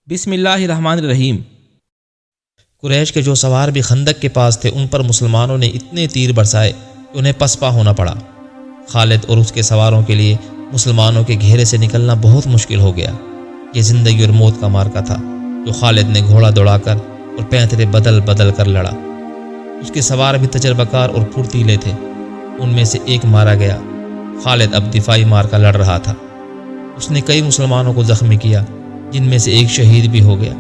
بسم اللہ الرحمن الرحیم۔ قریش کے جو سوار بھی خندق کے پاس تھے ان پر مسلمانوں نے اتنے تیر برسائے کہ انہیں پسپا ہونا پڑا۔ خالد اور اس کے سواروں کے لیے مسلمانوں کے گھیرے سے نکلنا بہت مشکل ہو گیا۔ یہ زندگی اور موت کا مارکا تھا جو خالد نے گھوڑا دوڑا کر اور پینترے بدل بدل کر لڑا۔ اس کے سوار بھی تجربہ کار اور پھرتیلے تھے، ان میں سے ایک مارا گیا۔ خالد اب دفاعی مارکا لڑ رہا تھا۔ اس نے کئی مسلمانوں کو زخمی کیا جن میں سے ایک شہید بھی ہو گیا۔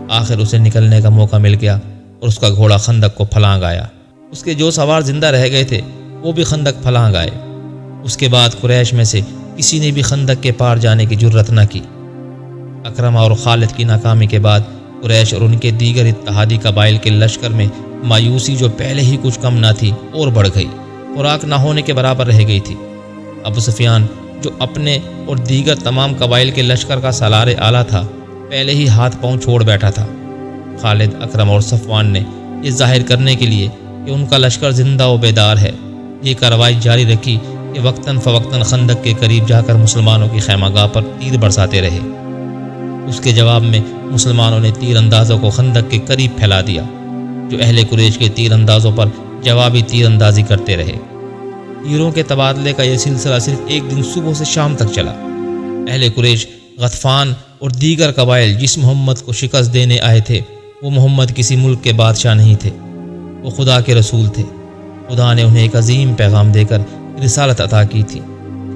آخر اسے نکلنے کا موقع مل گیا اور اس کا گھوڑا خندق کو پھلانگ آیا۔ اس کے جو سوار زندہ رہ گئے تھے وہ بھی خندق پھلانگ آئے۔ اس کے بعد قریش میں سے کسی نے بھی خندق کے پار جانے کی جرت نہ کی۔ اکرمہ اور خالد کی ناکامی کے بعد قریش اور ان کے دیگر اتحادی قبائل کے لشکر میں مایوسی جو پہلے ہی کچھ کم نہ تھی اور بڑھ گئی، خوراک نہ ہونے کے برابر رہ گئی تھی۔ ابو سفیان جو اپنے اور دیگر تمام قبائل کے لشکر کا سالار اعلیٰ تھا، پہلے ہی ہاتھ پاؤں چھوڑ بیٹھا تھا۔ خالد، اکرم اور صفوان نے یہ ظاہر کرنے کے لیے کہ ان کا لشکر زندہ و بیدار ہے یہ کارروائی جاری رکھی کہ وقتاً فوقتاً خندق کے قریب جا کر مسلمانوں کی خیمہ گاہ پر تیر برساتے رہے۔ اس کے جواب میں مسلمانوں نے تیر اندازوں کو خندق کے قریب پھیلا دیا، جو اہل قریش کے تیر اندازوں پر جوابی تیر اندازی کرتے رہے۔ تیروں کے تبادلے کا یہ سلسلہ صرف ایک دن صبح سے شام تک چلا۔ اہل قریش، غطفان اور دیگر قبائل جس محمد کو شکست دینے آئے تھے وہ محمد کسی ملک کے بادشاہ نہیں تھے، وہ خدا کے رسول تھے۔ خدا نے انہیں ایک عظیم پیغام دے کر رسالت عطا کی تھی۔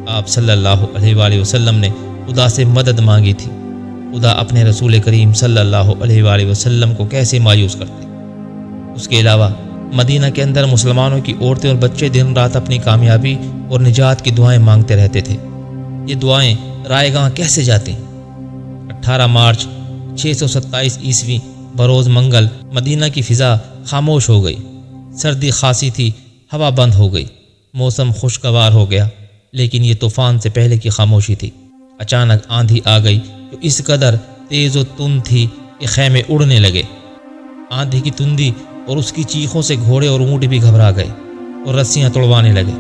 آپ صلی اللہ علیہ وآلہ وسلم نے خدا سے مدد مانگی تھی۔ خدا اپنے رسول کریم صلی اللہ علیہ وآلہ وسلم کو کیسے مایوس کرتے۔ اس کے علاوہ مدینہ کے اندر مسلمانوں کی عورتیں اور بچے دن رات اپنی کامیابی اور نجات کی دعائیں مانگتے رہتے تھے۔ یہ دعائیں رائے گاہ کیسے جاتی؟ 18 مارچ 627 عیسوی بروز منگل مدینہ کی فضا خاموش ہو گئی۔ سردی خاصی تھی، ہوا بند ہو گئی، موسم خوشگوار ہو گیا، لیکن یہ طوفان سے پہلے کی خاموشی تھی۔ اچانک آندھی آ گئی جو اس قدر تیز و تند تھی کہ خیمے اڑنے لگے۔ آندھی کی تندی اور اس کی چیخوں سے گھوڑے اور اونٹ بھی گھبرا گئے اور رسیاں توڑوانے لگے۔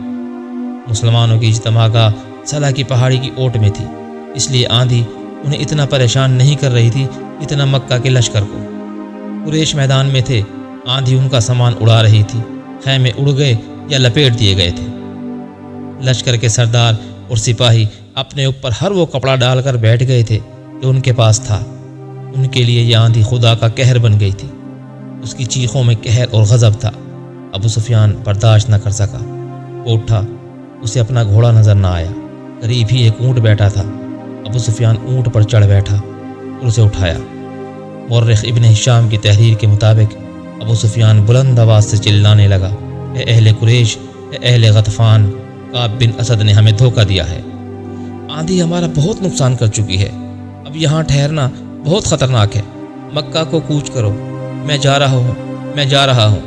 مسلمانوں کی اجتماع گاہ سلا کی پہاڑی کی اوٹ میں تھی، اس لیے آندھی انہیں اتنا پریشان نہیں کر رہی تھی اتنا مکہ کے لشکر کو۔ قریش میدان میں تھے، آندھی ان کا سامان اڑا رہی تھی، خیمے اڑ گئے یا لپیٹ دیے گئے تھے۔ لشکر کے سردار اور سپاہی اپنے اوپر ہر وہ کپڑا ڈال کر بیٹھ گئے تھے جو ان کے پاس تھا۔ ان کے لیے یہ آندھی خدا کا قہر بن گئی تھی۔ اس کی چیخوں میں قہر اور غضب تھا۔ ابو سفیان برداشت نہ کر سکا، وہ اٹھا، اسے اپنا گھوڑا نظر نہ آیا۔ قریب ہی ایک اونٹ بیٹھا تھا۔ ابو سفیان اونٹ پر چڑھ بیٹھا اور اسے اٹھایا۔ مورخ ابن ہشام کی تحریر کے مطابق ابو سفیان بلند آواز سے چلانے لگا، اے اہل قریش، اے اہل غطفان، کعب بن اسد نے ہمیں دھوکہ دیا ہے۔ آندھی ہمارا بہت نقصان کر چکی ہے، اب یہاں ٹھہرنا بہت خطرناک ہے۔ مکہ کو کوچ کرو، میں جا رہا ہوں۔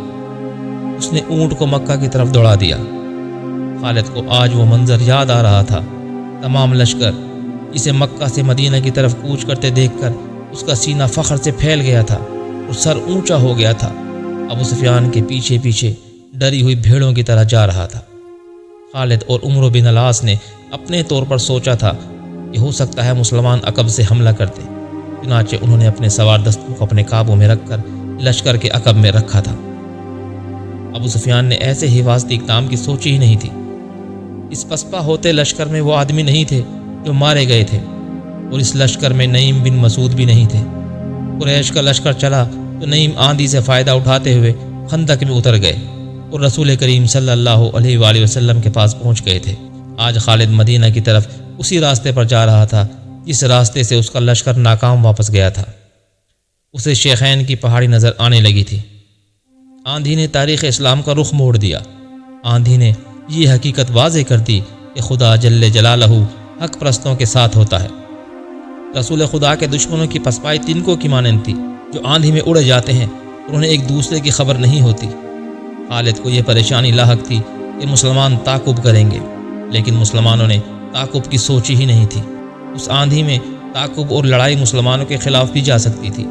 اس نے اونٹ کو مکہ کی طرف دوڑا دیا۔ خالد کو آج وہ منظر یاد آ رہا تھا۔ تمام لشکر اسے مکہ سے مدینہ کی طرف کوچ کرتے دیکھ کر اس کا سینہ فخر سے پھیل گیا تھا اور سر اونچا ہو گیا تھا۔ ابو سفیان کے پیچھے پیچھے ڈری ہوئی بھیڑوں کی طرح جا رہا تھا۔ خالد اور عمرو بن العاص نے اپنے طور پر سوچا تھا کہ ہو سکتا ہے مسلمان عقب سے حملہ کرتے، چنانچہ انہوں نے اپنے سوار دستوں کو اپنے قابو میں رکھ کر لشکر کے عقب میں رکھا تھا۔ ابو سفیان نے ایسے حفاظتی اقدام کی سوچی ہی نہیں تھی۔ اس پسپا ہوتے لشکر میں وہ آدمی نہیں تھے جو مارے گئے تھے، اور اس لشکر میں نعیم بن مسعود بھی نہیں تھے۔ قریش کا لشکر چلا تو نعیم آندھی سے فائدہ اٹھاتے ہوئے خندق میں اتر گئے اور رسول کریم صلی اللہ علیہ وآلہ وسلم کے پاس پہنچ گئے تھے۔ آج خالد مدینہ کی طرف اسی راستے پر جا رہا تھا جس راستے سے اس کا لشکر ناکام واپس گیا تھا۔ اسے شیخین کی پہاڑی نظر آنے لگی تھی۔ آندھی نے تاریخ اسلام کا رخ موڑ دیا۔ آندھی نے یہ حقیقت واضح کر دی کہ خدا جل جلالہ حق پرستوں کے ساتھ ہوتا ہے۔ رسول خدا کے دشمنوں کی پسپائی تنکوں کی مانند تھی جو آندھی میں اڑے جاتے ہیں اور انہیں ایک دوسرے کی خبر نہیں ہوتی۔ خالد کو یہ پریشانی لاحق تھی کہ مسلمان تعاقب کریں گے، لیکن مسلمانوں نے تعاقب کی سوچی ہی نہیں تھی۔ اس آندھی میں تعاقب اور لڑائی مسلمانوں کے خلاف بھی جا سکتی تھی۔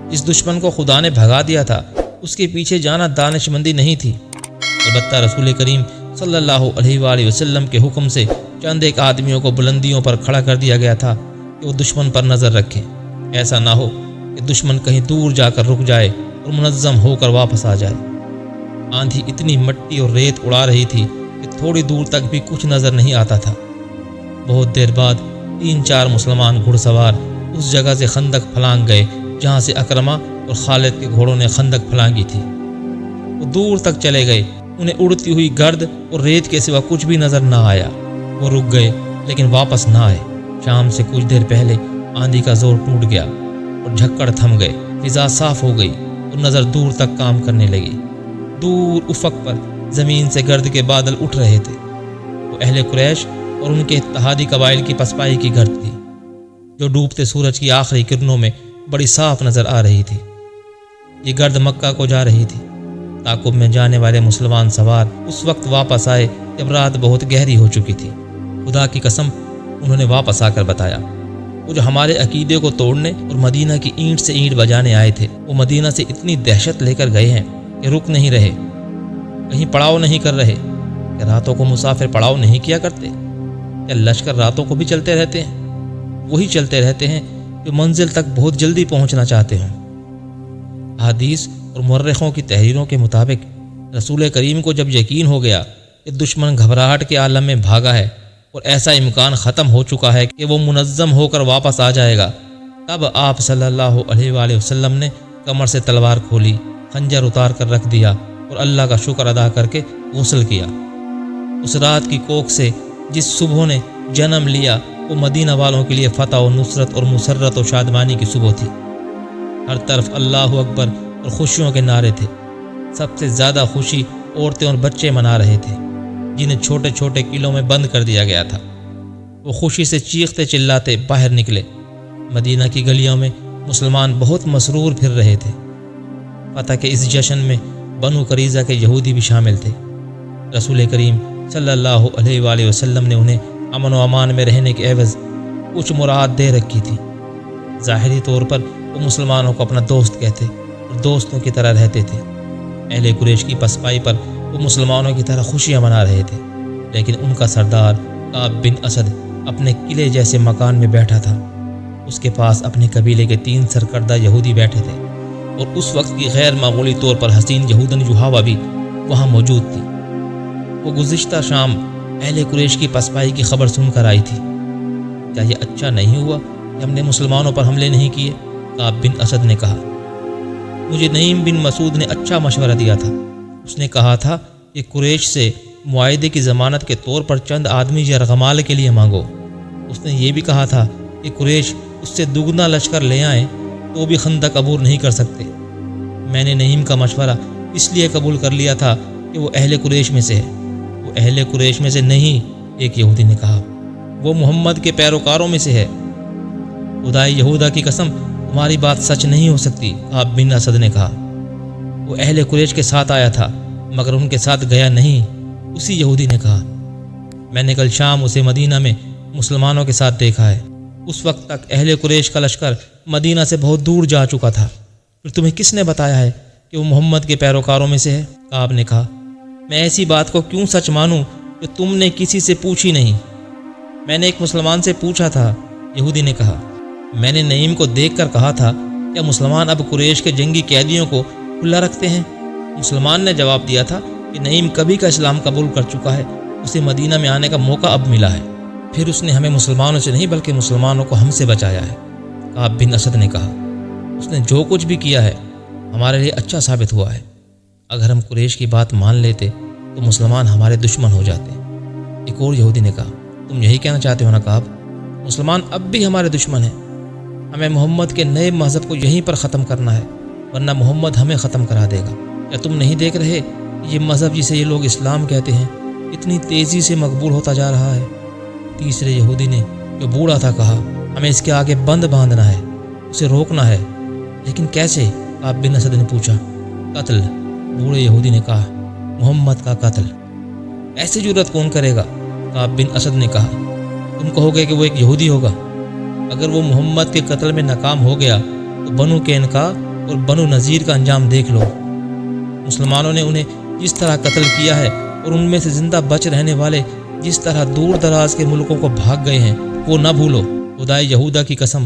جس دشمن کو خدا نے بھگا دیا تھا اس کے پیچھے جانا دانش مندی نہیں تھی۔ البتہ رسول کریم صلی اللہ علیہ وآلہ وسلم کے حکم سے چند ایک آدمیوں کو بلندیوں پر کھڑا کر دیا گیا تھا کہ وہ دشمن پر نظر رکھیں۔ ایسا نہ ہو کہ دشمن کہیں دور جا کر رک جائے اور منظم ہو کر واپس آ جائے۔ آندھی اتنی مٹی اور ریت اڑا رہی تھی کہ تھوڑی دور تک بھی کچھ نظر نہیں آتا تھا۔ بہت دیر بعد 3-4 مسلمان گھڑ سوار اس جگہ سے خندق پھلانگ گئے جہاں سے اکرمہ اور خالد کے گھوڑوں نے خندق پھلانگی تھی۔ وہ دور تک چلے گئے، انہیں اڑتی ہوئی گرد اور ریت کے سوا کچھ بھی نظر نہ آیا۔ وہ رک گئے لیکن واپس نہ آئے۔ شام سے کچھ دیر پہلے آندھی کا زور ٹوٹ گیا اور جھکڑ تھم گئے، فضا صاف ہو گئی اور نظر دور تک کام کرنے لگی۔ دور افق پر زمین سے گرد کے بادل اٹھ رہے تھے۔ وہ اہل قریش اور ان کے اتحادی قبائل کی پسپائی کی گرد تھی جو ڈوبتے سورج کی آخری کرنوں میں بڑی صاف نظر آ رہی تھی۔ یہ گرد مکہ کو جا رہی تھی۔ تعاقب میں جانے والے مسلمان سوار اس وقت واپس آئے جب رات بہت گہری ہو چکی تھی۔ خدا کی قسم، انہوں نے واپس آ کر بتایا، وہ جو ہمارے عقیدے کو توڑنے اور مدینہ کی اینٹ سے اینٹ بجانے آئے تھے، وہ مدینہ سے اتنی دہشت لے کر گئے ہیں کہ رک نہیں رہے، کہیں پڑاؤ نہیں کر رہے۔ کہ راتوں کو مسافر پڑاؤ نہیں کیا کرتے؟ کیا لشکر راتوں کو بھی چلتے رہتے ہیں؟ وہی چلتے رہتے ہیں جو منزل تک بہت جلدی پہنچنا چاہتے ہوں۔ حدیث اور مورخوں کی تحریروں کے مطابق رسول کریم کو جب یقین ہو گیا کہ دشمن گھبراہٹ کے عالم میں بھاگا ہے اور ایسا امکان ختم ہو چکا ہے کہ وہ منظم ہو کر واپس آ جائے گا، تب آپ صلی اللہ علیہ وآلہ وسلم نے کمر سے تلوار کھولی، خنجر اتار کر رکھ دیا اور اللہ کا شکر ادا کر کے غسل کیا۔ اس رات کی کوکھ سے جس صبح نے جنم لیا وہ مدینہ والوں کے لیے فتح و نصرت اور مسرت و شادمانی کی صبح تھی۔ ہر طرف اللہ اکبر اور خوشیوں کے نعرے تھے۔ سب سے زیادہ خوشی عورتیں اور بچے منا رہے تھے جنہیں چھوٹے چھوٹے قلعوں میں بند کر دیا گیا تھا۔ وہ خوشی سے چیختے چلاتے باہر نکلے۔ مدینہ کی گلیوں میں مسلمان بہت مسرور پھر رہے تھے۔ فتح کے اس جشن میں بنو قریظہ کے یہودی بھی شامل تھے۔ رسول کریم صلی اللہ علیہ وآلہ وسلم نے انہیں امن و امان میں رہنے کے عوض کچھ مراد دے رکھی تھی۔ ظاہری طور پر وہ مسلمانوں کو اپنا دوست کہتے اور دوستوں کی طرح رہتے تھے۔ اہل قریش کی پسپائی پر وہ مسلمانوں کی طرح خوشیاں منا رہے تھے، لیکن ان کا سردار کعب بن اسد اپنے قلعے جیسے مکان میں بیٹھا تھا۔ اس کے پاس اپنے قبیلے کے 3 سرکردہ یہودی بیٹھے تھے اور اس وقت کی غیر معمولی طور پر حسین یہودن یوحاوا بھی وہاں موجود تھی۔ وہ گزشتہ شام اہل قریش کی پسپائی کی خبر سن کر آئی تھی۔ کیا یہ اچھا نہیں ہوا کہ ہم نے مسلمانوں پر حملے نہیں کیے؟ کعب بن اسد نے کہا۔ مجھے نعیم بن مسعود نے اچھا مشورہ دیا تھا۔ اس نے کہا تھا کہ قریش سے معاہدے کی ضمانت کے طور پر چند آدمی یرغمال کے لیے مانگو۔ اس نے یہ بھی کہا تھا کہ قریش اس سے دگنا لشکر لے آئیں تو بھی خندق عبور نہیں کر سکتے۔ میں نے نعیم کا مشورہ اس لیے قبول کر لیا تھا کہ وہ اہل قریش میں سے ہے۔ وہ اہل قریش میں سے نہیں، ایک یہودی نے کہا، وہ محمد کے پیروکاروں میں سے ہے۔ خدائے یہودا کی قسم، تمہاری بات سچ نہیں ہو سکتی، کعب بن اسد نے کہا۔ وہ اہل قریش کے ساتھ آیا تھا مگر ان کے ساتھ گیا نہیں، اسی یہودی نے کہا۔ میں نے کل شام اسے مدینہ میں مسلمانوں کے ساتھ دیکھا ہے۔ اس وقت تک اہل قریش کا لشکر مدینہ سے بہت دور جا چکا تھا۔ پھر تمہیں کس نے بتایا ہے کہ وہ محمد کے پیروکاروں میں سے ہے؟ کعب نے کہا، میں ایسی بات کو کیوں سچ مانوں کہ تم نے کسی سے پوچھی نہیں؟ میں نے ایک مسلمان سے پوچھا تھا، یہودی نے کہا۔ میں نے نعیم کو دیکھ کر کہا تھا، کیا مسلمان اب قریش کے جنگی قیدیوں کو کھلا رکھتے ہیں؟ مسلمان نے جواب دیا تھا کہ نعیم کبھی کا اسلام قبول کر چکا ہے، اسے مدینہ میں آنے کا موقع اب ملا ہے۔ پھر اس نے ہمیں مسلمانوں سے نہیں بلکہ مسلمانوں کو ہم سے بچایا ہے، کعب بن اسد نے کہا۔ اس نے جو کچھ بھی کیا ہے ہمارے لیے اچھا ثابت ہوا ہے۔ اگر ہم قریش کی بات مان لیتے تو مسلمان ہمارے دشمن ہو جاتے۔ ایک اور یہودی نے کہا، تم یہی کہنا چاہتے ہو نا کعب؟ مسلمان اب بھی ہمارے دشمن ہیں۔ ہمیں محمد کے نئے مذہب کو یہیں پر ختم کرنا ہے، ورنہ محمد ہمیں ختم کرا دے گا۔ کیا تم نہیں دیکھ رہے کہ یہ مذہب جسے یہ لوگ اسلام کہتے ہیں اتنی تیزی سے مقبول ہوتا جا رہا ہے؟ تیسرے یہودی نے، جو بوڑھا تھا، کہا، ہمیں اس کے آگے بند باندھنا ہے، اسے روکنا ہے۔ لیکن کیسے؟ کعب بن اسد نے پوچھا۔ قتل، بوڑھے یہودی نے کہا، محمد کا قتل۔ ایسی جرت کون کرے گا؟ کعب بن اسد نے کہا۔ تم کہو گے کہ وہ ایک یہودی ہوگا؟ اگر وہ محمد کے قتل میں ناکام ہو گیا تو بنو قینقاع اور بنو نذیر کا انجام دیکھ لو۔ مسلمانوں نے انہیں جس طرح قتل کیا ہے اور ان میں سے زندہ بچ رہنے والے جس طرح دور دراز کے ملکوں کو بھاگ گئے ہیں، وہ نہ بھولو۔ خدائے یہودا کی قسم،